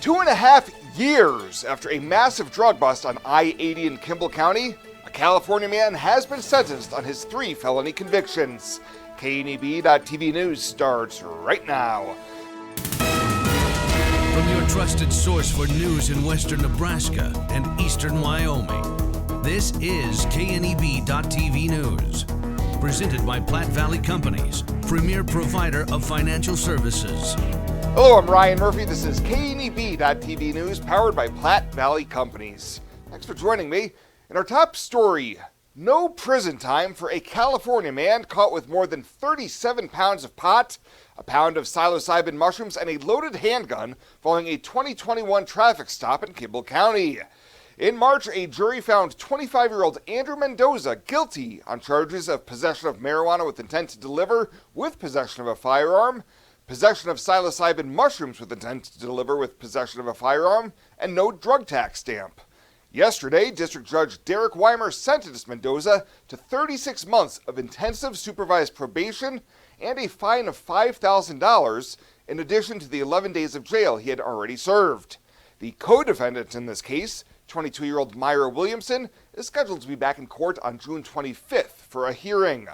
2.5 years after a massive drug bust on I-80 in Kimball County, a California man has been sentenced on his 3 felony convictions. KNEB.TV News starts right now. From your trusted source for news in western Nebraska and eastern Wyoming, this is KNEB.TV News. Presented by Platte Valley Companies, premier provider of financial services. Hello, I'm Ryan Murphy. This is KNEB.TV News, powered by Platte Valley Companies. Thanks for joining me. In our top story, no prison time for a California man caught with more than 37 pounds of pot, a pound of psilocybin mushrooms, and a loaded handgun following a 2021 traffic stop in Kimball County. In March, a jury found 25-year-old Andrew Mendoza guilty on charges of possession of marijuana with intent to deliver with possession of a firearm, possession of psilocybin mushrooms with intent to deliver with possession of a firearm, and no drug tax stamp. Yesterday, District Judge Derek Weimer sentenced Mendoza to 36 months of intensive supervised probation and a fine of $5,000, in addition to the 11 days of jail he had already served. The co-defendant in this case, 22-year-old Myra Williamson, is scheduled to be back in court on June 25th for a hearing.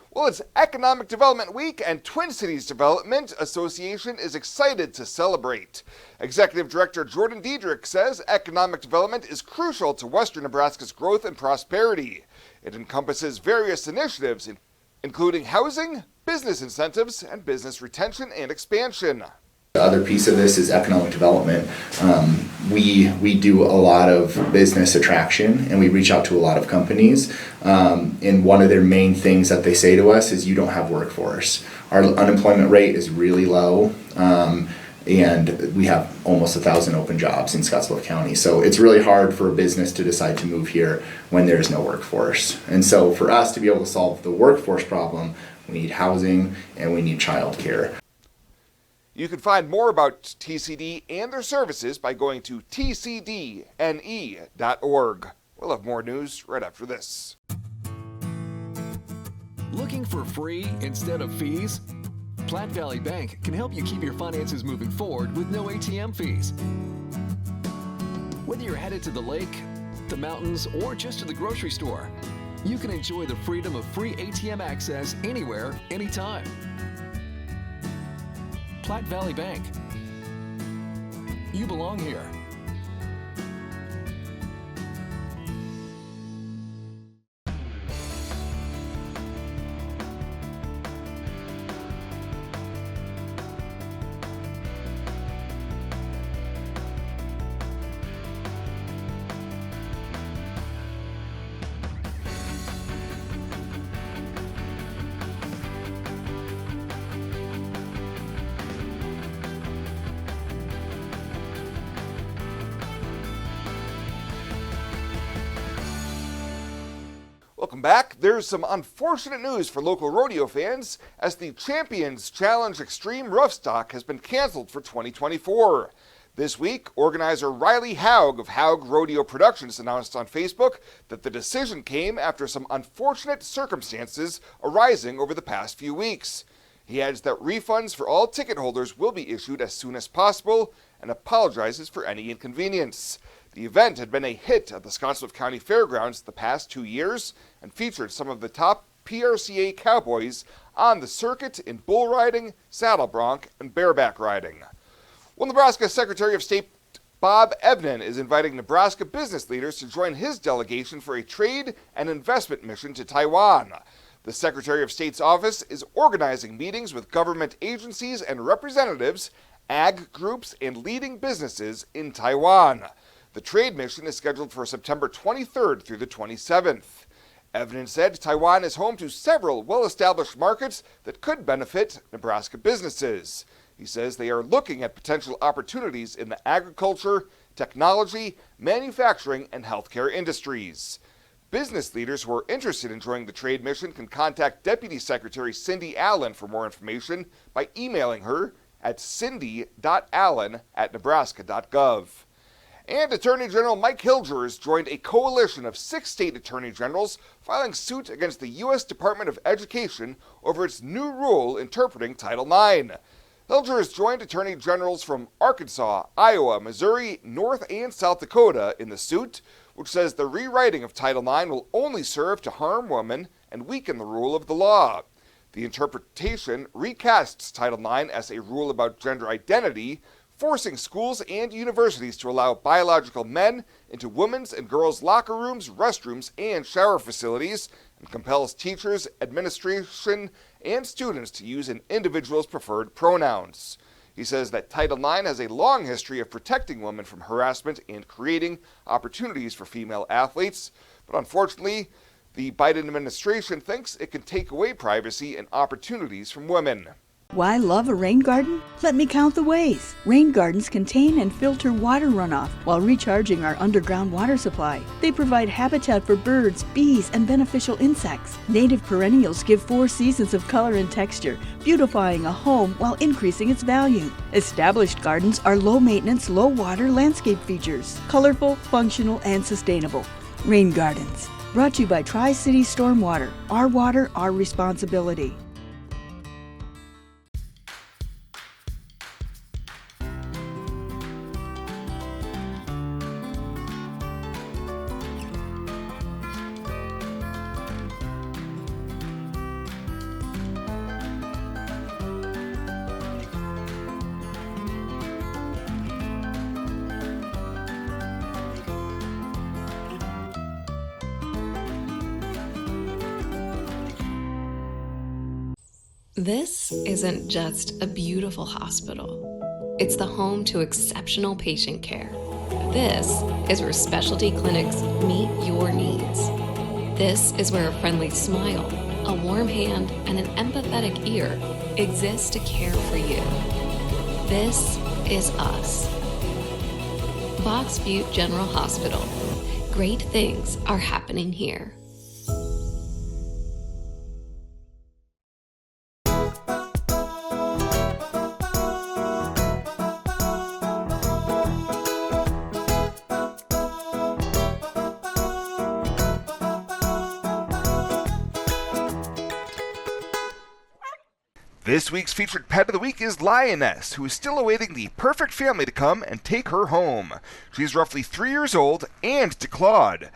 Well, it's Economic Development Week, and Twin Cities Development Association is excited to celebrate. Executive Director Jordan Diedrich says economic development is crucial to western Nebraska's growth and prosperity. It encompasses various initiatives, including housing, business incentives, and business retention and expansion. The other piece of this is economic development. We do a lot of business attraction, and we reach out to a lot of companies. And one of their main things that they say to us is, you don't have workforce. Our unemployment rate is really low, and we have almost 1,000 open jobs in Scottsbluff County. So it's really hard for a business to decide to move here when there's no workforce. And so for us to be able to solve the workforce problem, we need housing and we need childcare. You can find more about TCD and their services by going to tcdne.org. We'll have more news right after this. Looking for free instead of fees? Platte Valley Bank can help you keep your finances moving forward with no ATM fees. Whether you're headed to the lake, the mountains, or just to the grocery store, you can enjoy the freedom of free ATM access anywhere, anytime. Platte Valley Bank. You belong here. Welcome back. There's some unfortunate news for local rodeo fans as the Champions Challenge Extreme Rough Stock has been canceled for 2024. This week, organizer Riley Haug of Haug Rodeo Productions announced on Facebook that the decision came after some unfortunate circumstances arising over the past few weeks. He adds that refunds for all ticket holders will be issued as soon as possible and apologizes for any inconvenience. The event had been a hit at the Scottsbluff County Fairgrounds the past 2 years and featured some of the top PRCA cowboys on the circuit in bull riding, saddle bronc, and bareback riding. Well, Nebraska Secretary of State Bob Evnen is inviting Nebraska business leaders to join his delegation for a trade and investment mission to Taiwan. The Secretary of State's office is organizing meetings with government agencies and representatives, ag groups, and leading businesses in Taiwan. The trade mission is scheduled for September 23rd through the 27th. Evnen said Taiwan is home to several well-established markets that could benefit Nebraska businesses. He says they are looking at potential opportunities in the agriculture, technology, manufacturing, and healthcare industries. Business leaders who are interested in joining the trade mission can contact Deputy Secretary Cindy Allen for more information by emailing her at cindy.allen@nebraska.gov. And Attorney General Mike Hilger has joined a coalition of 6 state attorney generals filing suit against the U.S. Department of Education over its new rule interpreting Title IX. Hilger has joined attorney generals from Arkansas, Iowa, Missouri, North and South Dakota in the suit, which says the rewriting of Title IX will only serve to harm women and weaken the rule of the law. The interpretation recasts Title IX as a rule about gender identity, forcing schools and universities to allow biological men into women's and girls' locker rooms, restrooms, and shower facilities, and compels teachers, administration, and students to use an individual's preferred pronouns. He says that Title IX has a long history of protecting women from harassment and creating opportunities for female athletes, but unfortunately, the Biden administration thinks it can take away privacy and opportunities from women. Why love a rain garden? Let me count the ways. Rain gardens contain and filter water runoff while recharging our underground water supply. They provide habitat for birds, bees, and beneficial insects. Native perennials give 4 seasons of color and texture, beautifying a home while increasing its value. Established gardens are low-maintenance, low-water landscape features, colorful, functional, and sustainable. Rain gardens. Brought to you by Tri-City Stormwater. Our water, our responsibility. This isn't just a beautiful hospital. It's the home to exceptional patient care. This is where specialty clinics meet your needs. This is where a friendly smile, a warm hand, and an empathetic ear exist to care for you. This is us. Box Butte General Hospital. Great things are happening here. This week's featured pet of the week is Lioness, who is still awaiting the perfect family to come and take her home. She's roughly 3 years old and declawed.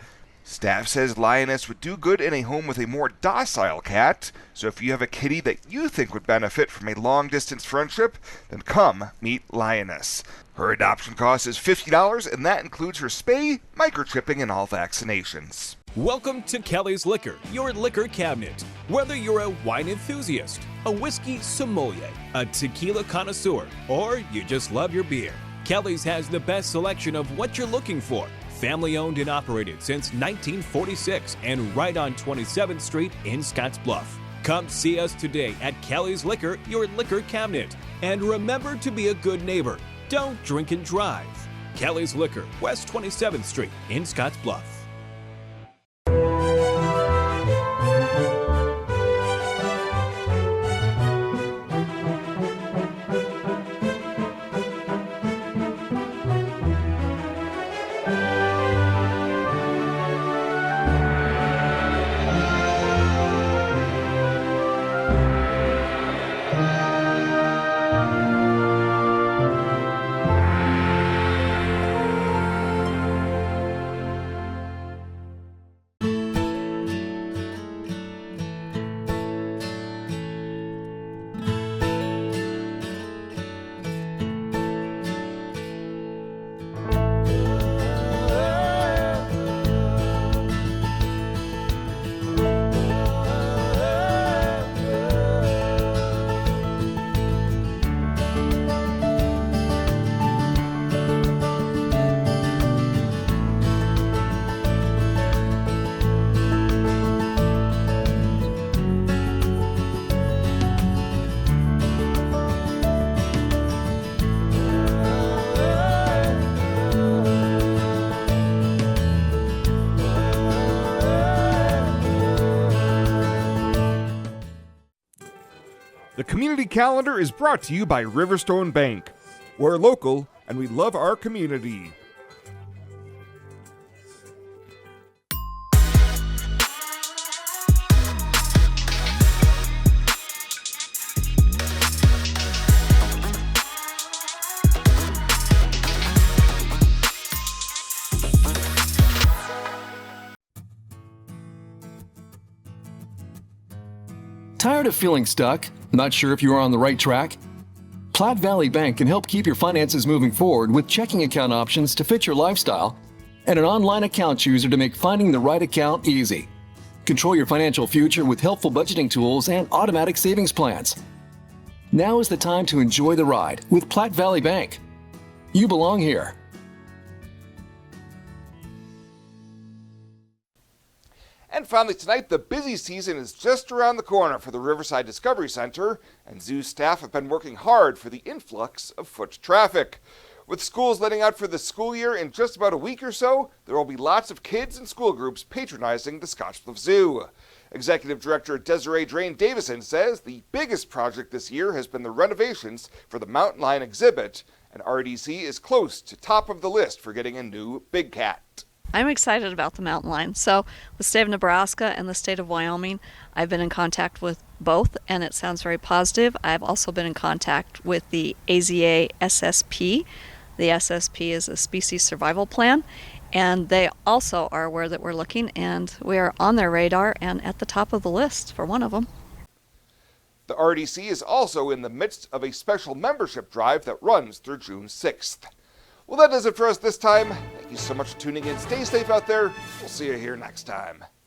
Staff says Lioness would do good in a home with a more docile cat, so if you have a kitty that you think would benefit from a long-distance friendship, then come meet Lioness. Her adoption cost is $50, and that includes her spay, microchipping, and all vaccinations. Welcome to Kelly's Liquor, your liquor cabinet. Whether you're a wine enthusiast, a whiskey sommelier, a tequila connoisseur, or you just love your beer, Kelly's has the best selection of what you're looking for. Family owned and operated since 1946 and right on 27th Street in Scottsbluff. Come see us today at Kelly's Liquor, your liquor cabinet. And remember to be a good neighbor. Don't drink and drive. Kelly's Liquor, West 27th Street in Scottsbluff. The community calendar is brought to you by Riverstone Bank. We're local and we love our community. Tired of feeling stuck? Not sure if you are on the right track? Platte Valley Bank can help keep your finances moving forward with checking account options to fit your lifestyle and an online account chooser to make finding the right account easy. Control your financial future with helpful budgeting tools and automatic savings plans. Now is the time to enjoy the ride with Platte Valley Bank. You belong here. And finally tonight, the busy season is just around the corner for the Riverside Discovery Center, and zoo staff have been working hard for the influx of foot traffic. With schools letting out for the school year in just about a week or so, there will be lots of kids and school groups patronizing the Scottsbluff Zoo. Executive Director Desiree Drain Davison says the biggest project this year has been the renovations for the Mountain Lion exhibit, and RDC is close to top of the list for getting a new big cat. I'm excited about the mountain lion. So the state of Nebraska and the state of Wyoming, I've been in contact with both, and it sounds very positive. I've also been in contact with the AZA SSP. The SSP is a species survival plan, and they also are aware that we're looking, and we are on their radar and at the top of the list for one of them. The RDC is also in the midst of a special membership drive that runs through June 6th. Well, that does it for us this time. Thank you so much for tuning in. Stay safe out there. We'll see you here next time.